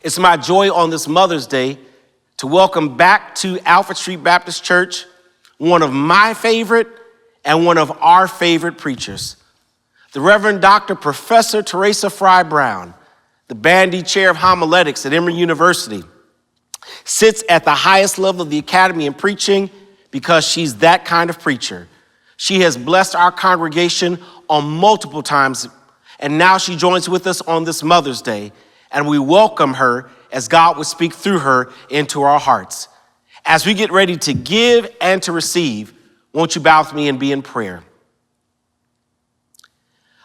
It's my joy on this Mother's Day to welcome back to Alfred Street Baptist Church one of my favorite and one of our favorite preachers, the Reverend Dr. Professor Teresa Brown, the Bandy Chair of Homiletics at Emory University, sits at the highest level of the Academy in preaching because she's that kind of preacher. She has blessed our congregation on multiple times, and now she joins with us on this Mother's Day, and we welcome her as God would speak through her into our hearts. As we get ready to give and to receive, won't you bow with me and be in prayer?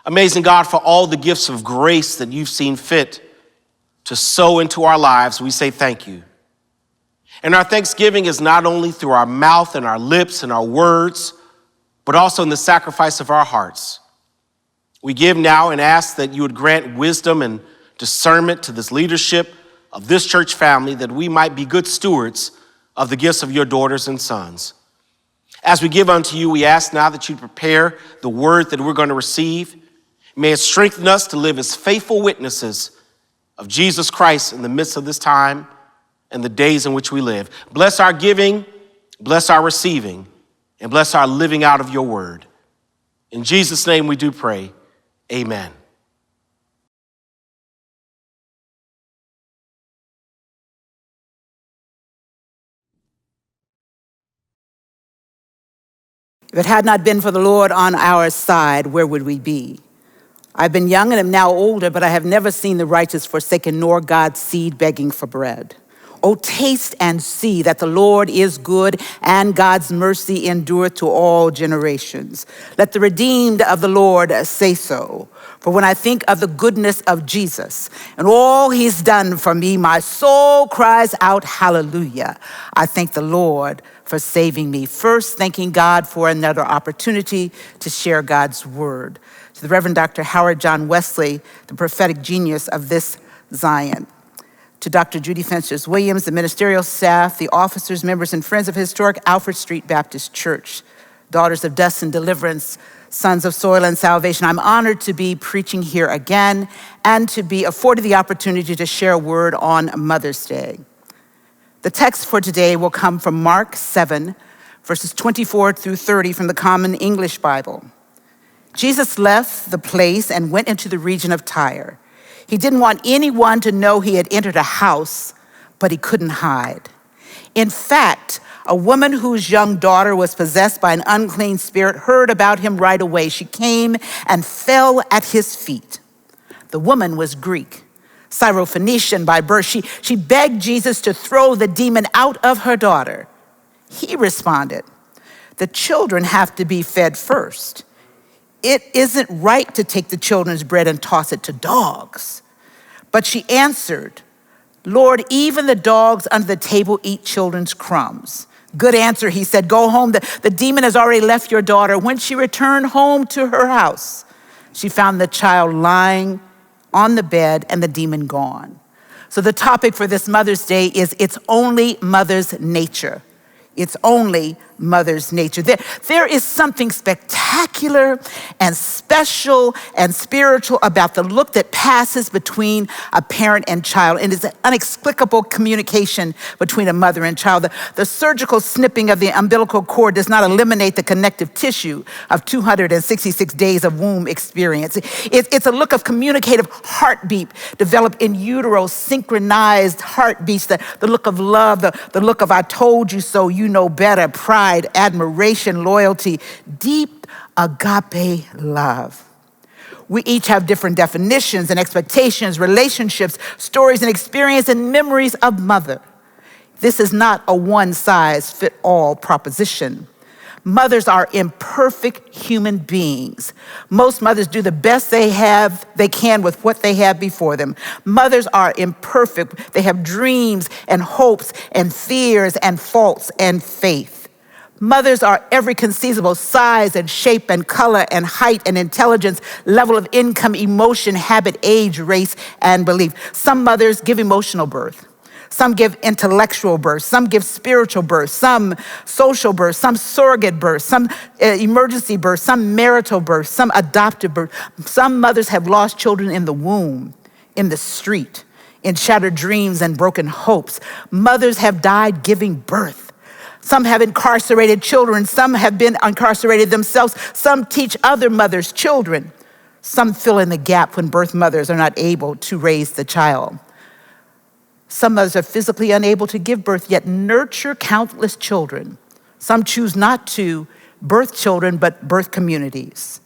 Amazing God, for all the gifts of grace that you've seen fit to sow into our lives, we say thank you. And our thanksgiving is not only through our mouth and our lips and our words, but also in the sacrifice of our hearts. We give now and ask that you would grant wisdom and discernment to this leadership of this church family, that we might be good stewards of the gifts of your daughters and sons. As we give unto you, we ask now that you prepare the word that we're going to receive. May it strengthen us to live as faithful witnesses of Jesus Christ in the midst of this time and the days in which we live. Bless our giving, bless our receiving, and bless our living out of your word. In Jesus' name we do pray, amen. If it had not been for the Lord on our side, where would we be? I've been young and am now older, but I have never seen the righteous forsaken, nor God's seed begging for bread. Oh, taste and see that the Lord is good, and God's mercy endureth to all generations. Let the redeemed of the Lord say so. For when I think of the goodness of Jesus and all he's done for me, my soul cries out, hallelujah. I thank the Lord for saving me. First, thanking God for another opportunity to share God's word. To the Reverend Dr. Howard John Wesley, the prophetic genius of this Zion. To Dr. Judy Fensters-Williams, the ministerial staff, the officers, members, and friends of historic Alfred Street Baptist Church, daughters of dust and deliverance, sons of soil and salvation. I'm honored to be preaching here again and to be afforded the opportunity to share a word on Mother's Day. The text for today will come from Mark 7, verses 24 through 30 from the Common English Bible. Jesus left the place and went into the region of Tyre. He didn't want anyone to know he had entered a house, but he couldn't hide. In fact, a woman whose young daughter was possessed by an unclean spirit heard about him right away. She came and fell at his feet. The woman was Greek, Syrophoenician by birth. She begged Jesus to throw the demon out of her daughter. He responded, "The children have to be fed first. It isn't right to take the children's bread and toss it to dogs." But she answered, "Lord, even the dogs under the table eat children's crumbs." "Good answer," he said. "Go home. The demon has already left your daughter." When she returned home to her house, she found the child lying on the bed and the demon gone. So the topic for this Mother's Day is It's Only Mother's Nature. It's only mother's nature. There is something spectacular and special and spiritual about the look that passes between a parent and child. And it's an inexplicable communication between a mother and child. The surgical snipping of the umbilical cord does not eliminate the connective tissue of 266 days of womb experience. It's a look of communicative heartbeat developed in utero, synchronized heartbeats, the look of love, the look of I told you so, you know better, pride, admiration, loyalty, deep agape love. We each have different definitions and expectations, relationships, stories and experience and memories of mother. This is not a one-size-fits-all proposition. Mothers are imperfect human beings. Most mothers do the best they can with what they have before them. Mothers are imperfect. They have dreams and hopes and fears and faults and faith. Mothers are every conceivable size and shape and color and height and intelligence, level of income, emotion, habit, age, race, and belief. Some mothers give emotional birth. Some give intellectual birth, some give spiritual birth, some social birth, some surrogate birth, some emergency birth, some marital birth, some adoptive birth. Some mothers have lost children in the womb, in the street, in shattered dreams and broken hopes. Mothers have died giving birth. Some have incarcerated children. Some have been incarcerated themselves. Some teach other mothers' children. Some fill in the gap when birth mothers are not able to raise the child. Some mothers are physically unable to give birth, yet nurture countless children. Some choose not to birth children, but birth communities.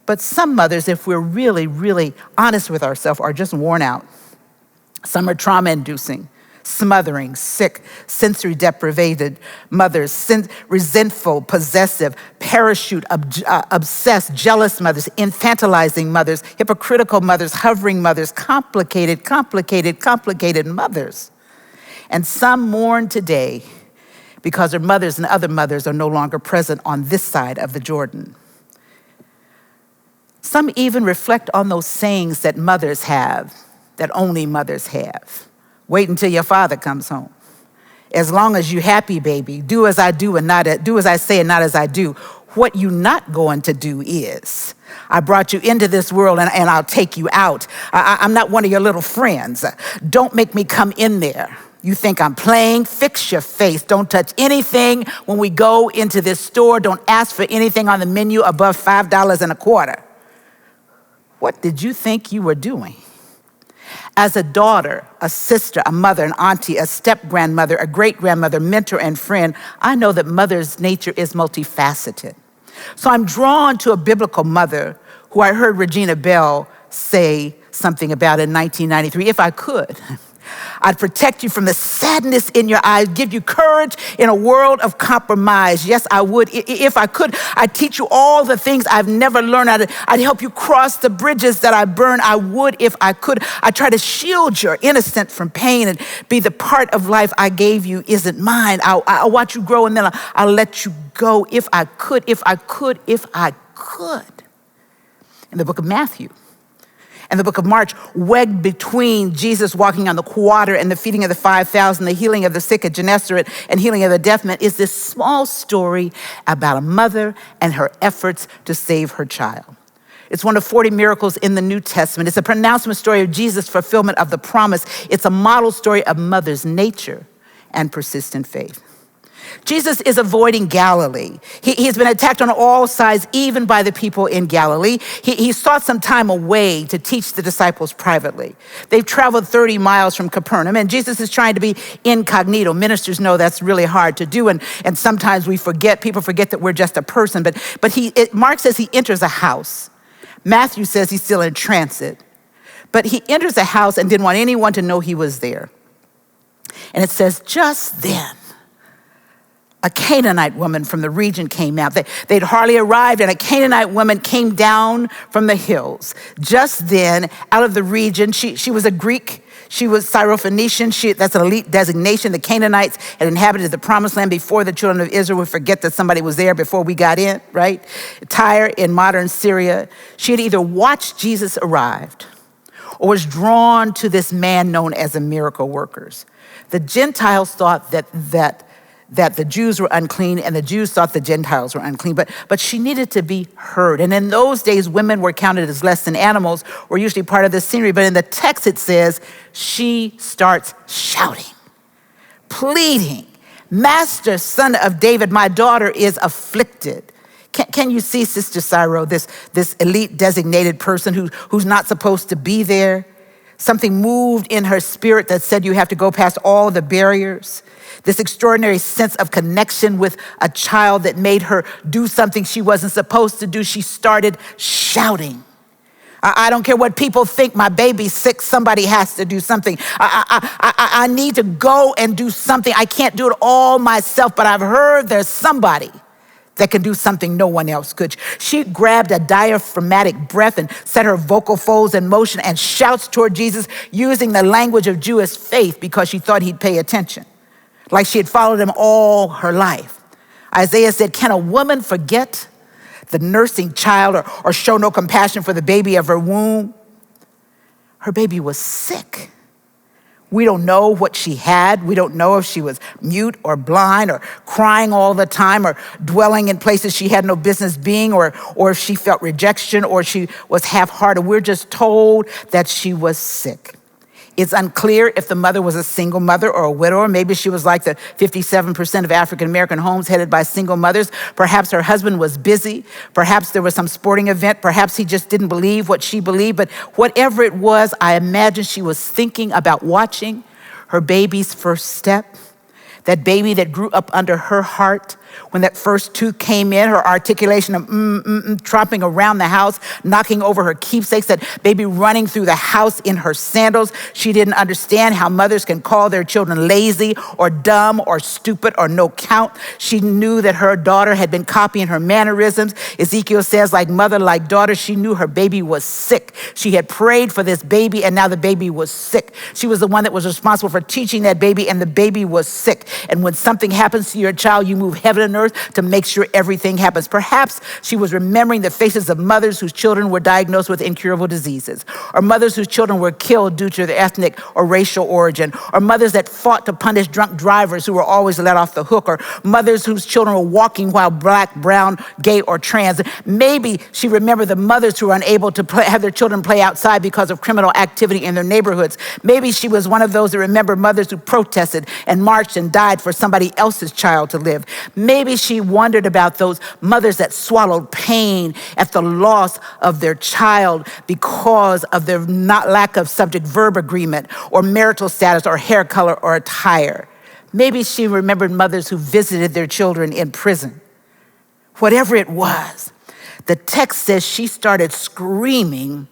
But some mothers, if we're really, really honest with ourselves, are just worn out. Some are trauma-inducing, smothering, sick, sensory deprived mothers, resentful, possessive, parachute, obsessed, jealous mothers, infantilizing mothers, hypocritical mothers, hovering mothers, complicated mothers. And some mourn today because their mothers and other mothers are no longer present on this side of the Jordan. Some even reflect on those sayings that mothers have, that only mothers have. Wait until your father comes home. As long as you happy, baby, do as I do and do as I say and not as I do. What you not going to do is, I brought you into this world and I'll take you out. I'm not one of your little friends. Don't make me come in there. You think I'm playing? Fix your face. Don't touch anything when we go into this store. Don't ask for anything on the menu above $5.25. What did you think you were doing? As a daughter, a sister, a mother, an auntie, a step-grandmother, a great-grandmother, mentor, and friend, I know that mother's nature is multifaceted. So I'm drawn to a biblical mother who I heard Regina Bell say something about in 1993. If I could, I'd protect you from the sadness in your eyes, give you courage in a world of compromise. Yes, I would. If I could, I'd teach you all the things I've never learned. I'd help you cross the bridges that I burn. I would if I could. I'd try to shield your innocence from pain and be the part of life I gave you isn't mine. I'll watch you grow and then I'll let you go if I could. In the book of Matthew. And the book of Mark, wedged between Jesus walking on the water and the feeding of the 5,000, the healing of the sick at Gennesaret and healing of the deaf man, is this small story about a mother and her efforts to save her child. It's one of 40 miracles in the New Testament. It's a pronouncement story of Jesus' fulfillment of the promise. It's a model story of mother's nature and persistent faith. Jesus is avoiding Galilee. He's been attacked on all sides, even by the people in Galilee. He sought some time away to teach the disciples privately. They've traveled 30 miles from Capernaum, and Jesus is trying to be incognito. Ministers know that's really hard to do, and sometimes people forget that we're just a person. But Mark says he enters a house. Matthew says he's still in transit. But he enters a house and didn't want anyone to know he was there. And it says, just then, a Canaanite woman from the region came out. They'd hardly arrived, and a Canaanite woman came down from the hills. Just then, out of the region, she was a Greek. She was Syrophoenician. That's an elite designation. The Canaanites had inhabited the promised land before the children of Israel would forget that somebody was there before we got in, right? Tyre in modern Syria. She had either watched Jesus arrived or was drawn to this man known as a miracle worker. The Gentiles thought that the Jews were unclean, and the Jews thought the Gentiles were unclean, but she needed to be heard. And in those days, women were counted as less than animals, were usually part of the scenery. But in the text, it says, she starts shouting, pleading, Master, Son of David, my daughter is afflicted. Can you see Sister Syro, this elite designated person who's not supposed to be there? Something moved in her spirit that said you have to go past all the barriers. This extraordinary sense of connection with a child that made her do something she wasn't supposed to do. She started shouting. I don't care what people think, my baby's sick, somebody has to do something. I need to go and do something. I can't do it all myself, but I've heard there's somebody that can do something no one else could. She grabbed a diaphragmatic breath and set her vocal folds in motion and shouts toward Jesus using the language of Jewish faith because she thought he'd pay attention, like she had followed him all her life. Isaiah said, can a woman forget the nursing child or show no compassion for the baby of her womb? Her baby was sick. We don't know what she had. We don't know if she was mute or blind or crying all the time or dwelling in places she had no business being or if she felt rejection or she was half-hearted. We're just told that she was sick. It's unclear if the mother was a single mother or a widower. Maybe she was like the 57% of African-American homes headed by single mothers. Perhaps her husband was busy. Perhaps there was some sporting event. Perhaps he just didn't believe what she believed. But whatever it was, I imagine she was thinking about watching her baby's first step, that baby that grew up under her heart. When that first tooth came in, her articulation of tromping around the house, knocking over her keepsakes, that baby running through the house in her sandals. She didn't understand how mothers can call their children lazy or dumb or stupid or no count. She knew that her daughter had been copying her mannerisms. Ezekiel says, like mother, like daughter, she knew her baby was sick. She had prayed for this baby and now the baby was sick. She was the one that was responsible for teaching that baby and the baby was sick. And when something happens to your child, you move heaven and earth to make sure everything happens. Perhaps she was remembering the faces of mothers whose children were diagnosed with incurable diseases, or mothers whose children were killed due to their ethnic or racial origin, or mothers that fought to punish drunk drivers who were always let off the hook, or mothers whose children were walking while black, brown, gay, or trans. Maybe she remembered the mothers who were unable to have their children play outside because of criminal activity in their neighborhoods. Maybe she was one of those that remembered mothers who protested and marched and died for somebody else's child to live. Maybe she wondered about those mothers that swallowed pain at the loss of their child because of their lack of subject-verb agreement or marital status or hair color or attire. Maybe she remembered mothers who visited their children in prison. Whatever it was, the text says she started screaming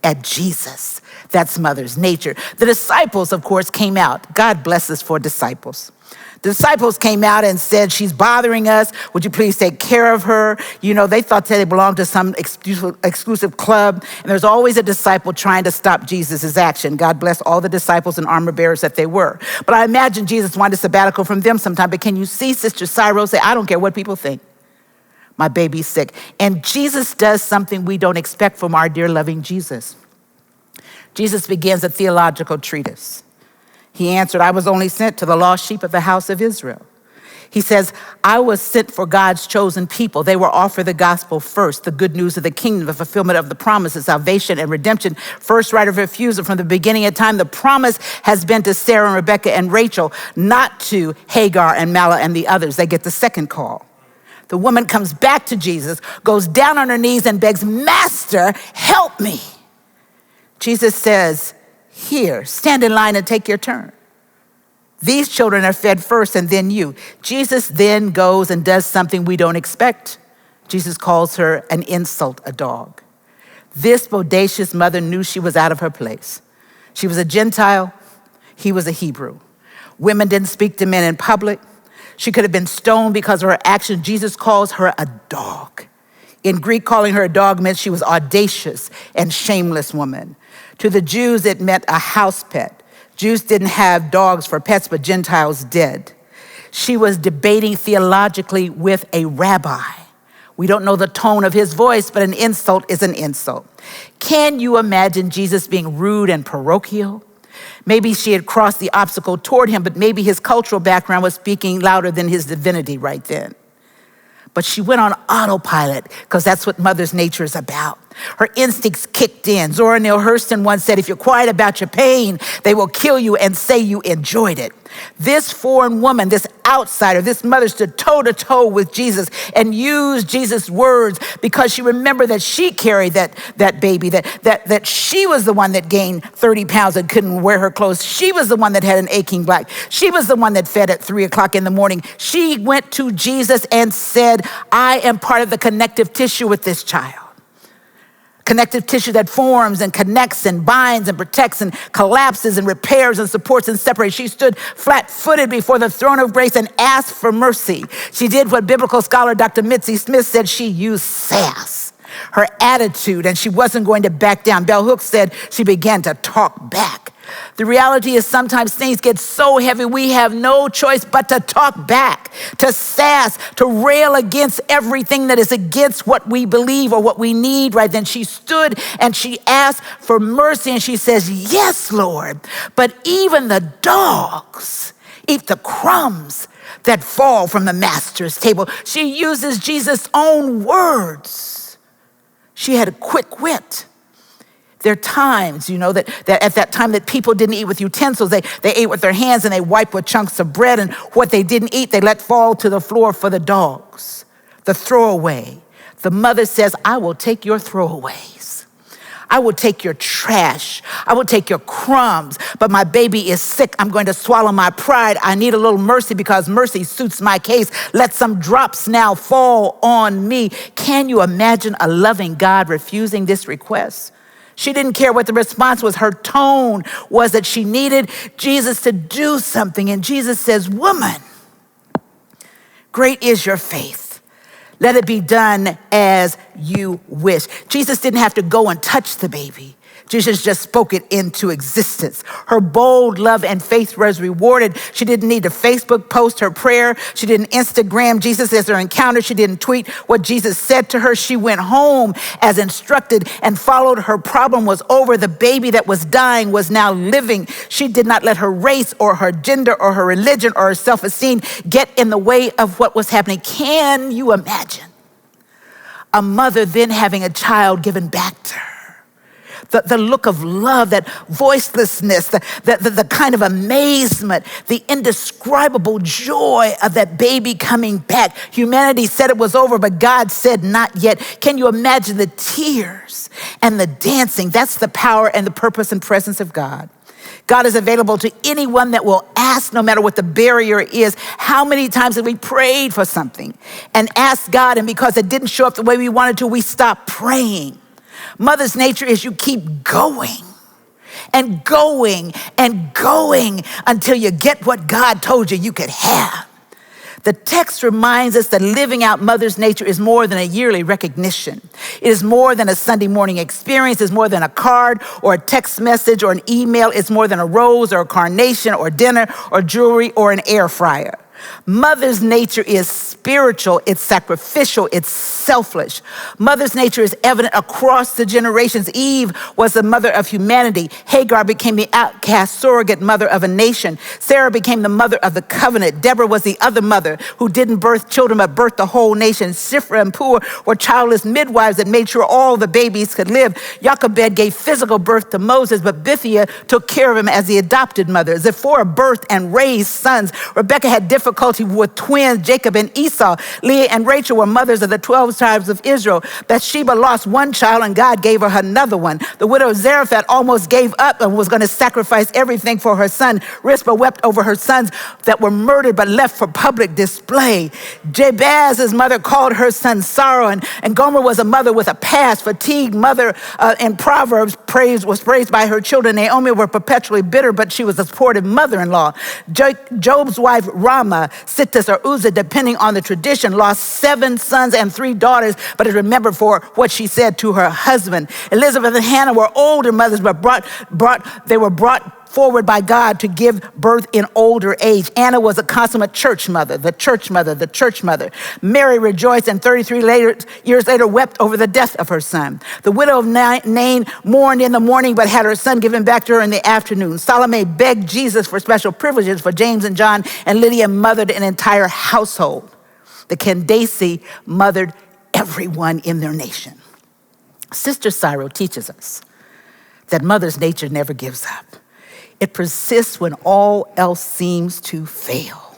at Jesus. That's mother's nature. The disciples, of course, came out. God bless us for disciples. The disciples came out and said, she's bothering us. Would you please take care of her? You know, they thought that they belonged to some exclusive club. And there's always a disciple trying to stop Jesus' action. God bless all the disciples and armor bearers that they were. But I imagine Jesus wanted a sabbatical from them sometime. But can you see Sister Cyril say, I don't care what people think. My baby's sick. And Jesus does something we don't expect from our dear loving Jesus. Jesus begins a theological treatise. He answered, I was only sent to the lost sheep of the house of Israel. He says, I was sent for God's chosen people. They were offered the gospel first, the good news of the kingdom, the fulfillment of the promises, salvation and redemption. First right of refusal from the beginning of time. The promise has been to Sarah and Rebecca and Rachel, not to Hagar and Mala and the others. They get the second call. The woman comes back to Jesus, goes down on her knees and begs, Master, help me. Jesus says, here, stand in line and take your turn. These children are fed first and then you. Jesus then goes and does something we don't expect. Jesus calls her an insult, a dog. This bodacious mother knew she was out of her place. She was a Gentile, he was a Hebrew. Women didn't speak to men in public. She could have been stoned because of her actions. Jesus calls her a dog. In Greek, calling her a dog meant she was audacious and shameless woman. To the Jews, it meant a house pet. Jews didn't have dogs for pets, but Gentiles did. She was debating theologically with a rabbi. We don't know the tone of his voice, but an insult is an insult. Can you imagine Jesus being rude and parochial? Maybe she had crossed the obstacle toward him, but maybe his cultural background was speaking louder than his divinity right then. But she went on autopilot because that's what mother's nature is about. Her instincts kicked in. Zora Neale Hurston once said, if you're quiet about your pain, they will kill you and say you enjoyed it. This foreign woman, this outsider, this mother stood toe to toe with Jesus and used Jesus' words because she remembered that she carried that baby, that she was the one that gained 30 pounds and couldn't wear her clothes. She was the one that had an aching back. She was the one that fed at 3 o'clock in the morning. She went to Jesus and said, I am part of the connective tissue with this child. Connective tissue that forms and connects and binds and protects and collapses and repairs and supports and separates. She stood flat-footed before the throne of grace and asked for mercy. She did what biblical scholar Dr. Mitzi Smith said. She used sass, her attitude, and she wasn't going to back down. Bell Hooks said she began to talk back. The reality is sometimes things get so heavy we have no choice but to talk back, to sass, to rail against everything that is against what we believe or what we need right then. She stood and she asked for mercy and she says, yes, Lord, but even the dogs eat the crumbs that fall from the master's table. She uses Jesus' own words. She had a quick wit. There are times, that at that time that people didn't eat with utensils. They ate with their hands and they wiped with chunks of bread, and what they didn't eat, they let fall to the floor for the dogs. The throwaway. The mother says, I will take your throwaways. I will take your trash. I will take your crumbs, but my baby is sick. I'm going to swallow my pride. I need a little mercy because mercy suits my case. Let some drops now fall on me. Can you imagine a loving God refusing this request? She didn't care what the response was. Her tone was that she needed Jesus to do something. And Jesus says, woman, great is your faith. Let it be done as you wish. Jesus didn't have to go and touch the baby. Jesus just spoke it into existence. Her bold love and faith was rewarded. She didn't need to Facebook post her prayer. She didn't Instagram Jesus as her encounter. She didn't tweet what Jesus said to her. She went home as instructed and followed. Her problem was over. The baby that was dying was now living. She did not let her race or her gender or her religion or her self-esteem get in the way of what was happening. Can you imagine a mother then having a child given back to her? The look of love, that voicelessness, the kind of amazement, the indescribable joy of that baby coming back. Humanity said it was over, but God said not yet. Can you imagine the tears and the dancing? That's the power and the purpose and presence of God. God is available to anyone that will ask, no matter what the barrier is. How many times have we prayed for something and asked God, and because it didn't show up the way we wanted to, we stopped praying? Mother's nature is you keep going and going and going until you get what God told you could have. The text reminds us that living out mother's nature is more than a yearly recognition. It is more than a Sunday morning experience. It's more than a card or a text message or an email. It's more than a rose or a carnation or dinner or jewelry or an air fryer. Mother's nature is spiritual, it's sacrificial, it's selfless. Mother's nature is evident across the generations. Eve was the mother of humanity. Hagar became the outcast surrogate mother of a nation. Sarah became the mother of the covenant. Deborah was the other mother who didn't birth children but birthed the whole nation. Shiphrah and Puah were childless midwives that made sure all the babies could live. Jochebed gave physical birth to Moses, but Bithiah took care of him as the adopted mother. Zipporah birthed and raised sons. Rebecca had difficulty with twins, Jacob and Esau. Leah and Rachel were mothers of the 12 tribes of Israel. Bathsheba lost one child and God gave her another one. The widow of Zarephath almost gave up and was going to sacrifice everything for her son. Rizpah wept over her sons that were murdered but left for public display. Jabez's mother called her son sorrow, and Gomer was a mother with a past. Fatigued mother in Proverbs was praised by her children. Naomi were perpetually bitter, but she was a supportive mother-in-law. Job's wife Ramah, Sittis or Uzzah, depending on the tradition, lost 7 sons and 3 daughters, but is remembered for what she said to her husband. Elizabeth and Hannah were older mothers, but they were brought forward by God to give birth in older age. Anna was a consummate church mother, the church mother. Mary rejoiced and 33 years later wept over the death of her son. The widow of Nain mourned in the morning but had her son given back to her in the afternoon. Salome begged Jesus for special privileges for James and John, and Lydia mothered an entire household. The Candace mothered everyone in their nation. Sister Cyril teaches us that mother's nature never gives up. It persists when all else seems to fail.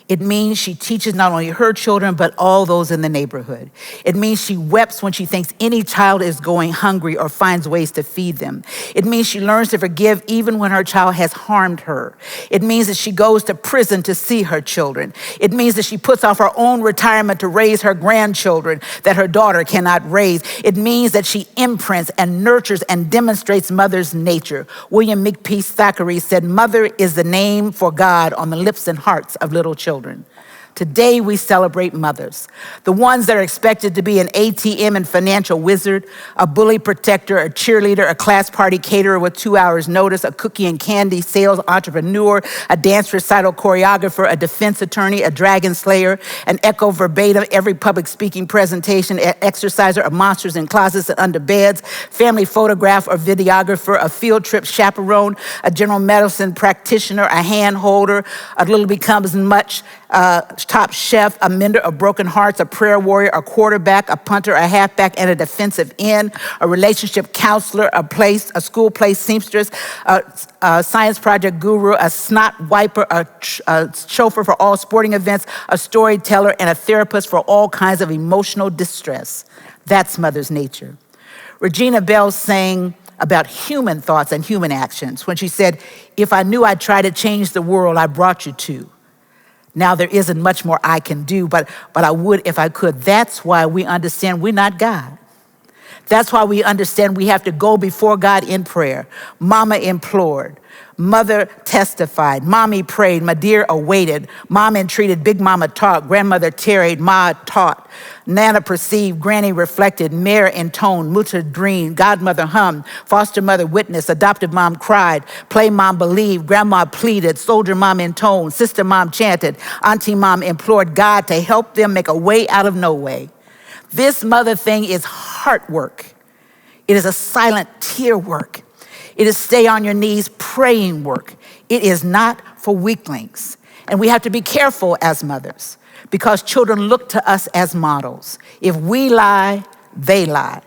It means she teaches not only her children, but all those in the neighborhood. It means she weeps when she thinks any child is going hungry or finds ways to feed them. It means she learns to forgive even when her child has harmed her. It means that she goes to prison to see her children. It means that she puts off her own retirement to raise her grandchildren that her daughter cannot raise. It means that she imprints and nurtures and demonstrates mother's nature. William Makepeace Thackeray said, "Mother is the name for God on the lips and hearts of little children." Today we celebrate mothers, the ones that are expected to be an ATM and financial wizard, a bully protector, a cheerleader, a class party caterer with 2 hours notice, a cookie and candy sales entrepreneur, a dance recital choreographer, a defense attorney, a dragon slayer, an echo verbatim every public speaking presentation, an exerciser of monsters in closets and under beds, family photograph or videographer, a field trip chaperone, a general medicine practitioner, a hand holder, a little becomes much, top chef, a mender of broken hearts, a prayer warrior, a quarterback, a punter, a halfback, and a defensive end, a relationship counselor, a school play seamstress, a science project guru, a snot wiper, a chauffeur for all sporting events, a storyteller, and a therapist for all kinds of emotional distress. That's mother's nature. Regina Bell sang about human thoughts and human actions when she said, "If I knew I'd try to change the world I brought you to. Now there isn't much more I can do, but I would if I could." That's why we understand we're not God. That's why we understand we have to go before God in prayer. Mama implored. Mother testified. Mommy prayed. My dear awaited. Mom entreated. Big mama taught. Grandmother tarried. Ma taught. Nana perceived. Granny reflected. Mare intoned. Mutter dreamed. Godmother hummed. Foster mother witnessed. Adoptive mom cried. Play mom believed. Grandma pleaded. Soldier mom intoned. Sister mom chanted. Auntie mom implored God to help them make a way out of no way. This mother thing is heart work. It is a silent tear work. It is stay on your knees praying work. It is not for weaklings. And we have to be careful as mothers because children look to us as models. If we lie, they lie.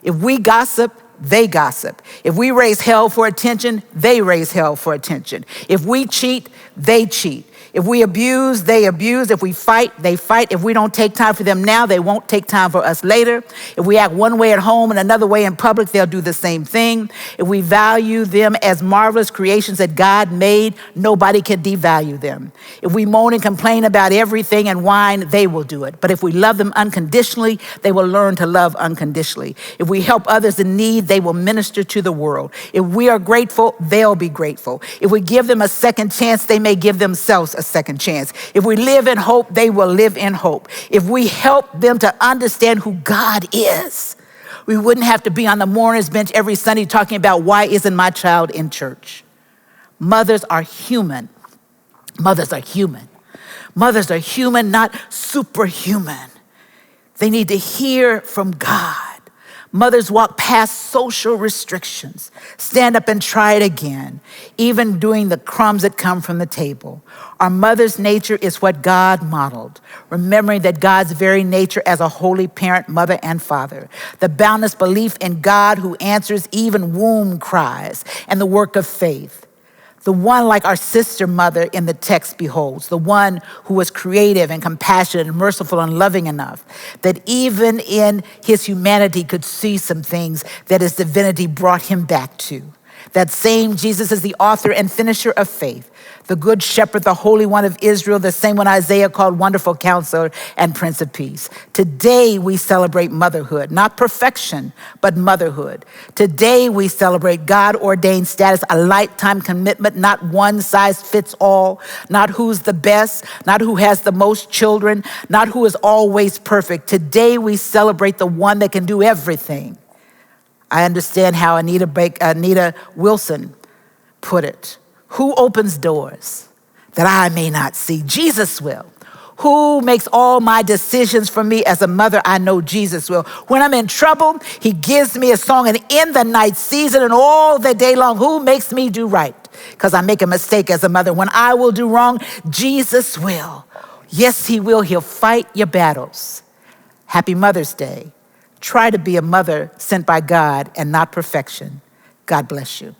If we gossip, they gossip. If we raise hell for attention, they raise hell for attention. If we cheat, they cheat. If we abuse, they abuse. If we fight, they fight. If we don't take time for them now, they won't take time for us later. If we act one way at home and another way in public, they'll do the same thing. If we value them as marvelous creations that God made, nobody can devalue them. If we moan and complain about everything and whine, they will do it. But if we love them unconditionally, they will learn to love unconditionally. If we help others in need, they will minister to the world. If we are grateful, they'll be grateful. If we give them a second chance, they may give themselves a second chance. If we live in hope, they will live in hope. If we help them to understand who God is, we wouldn't have to be on the mourner's bench every Sunday talking about why isn't my child in church. Mothers are human. Mothers are human. Mothers are human, not superhuman. They need to hear from God. Mothers walk past social restrictions, stand up and try it again, even doing the crumbs that come from the table. Our mother's nature is what God modeled, remembering that God's very nature as a holy parent, mother, and father, the boundless belief in God who answers even womb cries, and the work of faith. The one like our sister mother in the text beholds, the one who was creative and compassionate and merciful and loving enough that even in his humanity could see some things that his divinity brought him back to. That same Jesus is the author and finisher of faith, the good shepherd, the Holy One of Israel, the same one Isaiah called Wonderful Counselor and Prince of Peace. Today we celebrate motherhood, not perfection, but motherhood. Today we celebrate God-ordained status, a lifetime commitment, not one size fits all, not who's the best, not who has the most children, not who is always perfect. Today we celebrate the one that can do everything. I understand how Anita Wilson put it. Who opens doors that I may not see? Jesus will. Who makes all my decisions for me as a mother? I know Jesus will. When I'm in trouble, he gives me a song. And in the night season and all the day long, who makes me do right? Because I make a mistake as a mother. When I will do wrong, Jesus will. Yes, he will. He'll fight your battles. Happy Mother's Day. Try to be a mother sent by God and not perfection. God bless you.